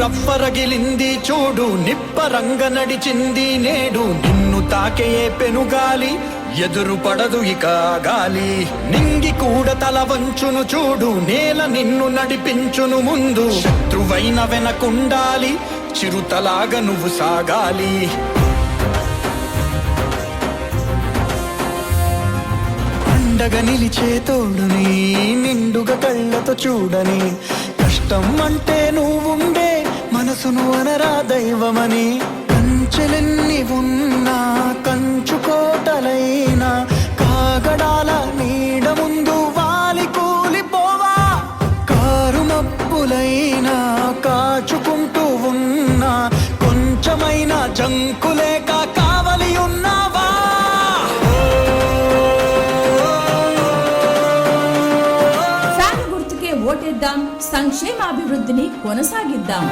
రవ్వరగిలింది చూడు, నిప్పరంగ నడిచింది నేడు. నిన్ను తాకే పెనుగాలి ఎదురు పడదు ఇక గాలి. నింగి కూడా తల వంచును చూడు, నేల నిన్ను నడిపించును ముందు. శత్రువైన వెనకుండాలి, చిరుతలాగా నువ్వు సాగాలి. అండగా నిలిచే తోడుని, నిండుగా కళ్ళతో చూడని. కష్టం అంటే నువ్వుండే మనసును అనరా దైవమని. కంచెలెన్ని ఉన్నా కంచుకోటలైనా, కాగడాల నీడ ముందు వాలి కూలిపోవా. కారు మబ్బులైనా కాచుకుంటూ ఉన్నా, కొంచెమైనా జంకులేక కావలి ఉన్నావా. ఫ్యాన్ గుర్తుకే ఓటేద్దాం, సంక్షేమాభివృద్ధిని కొనసాగిద్దాం.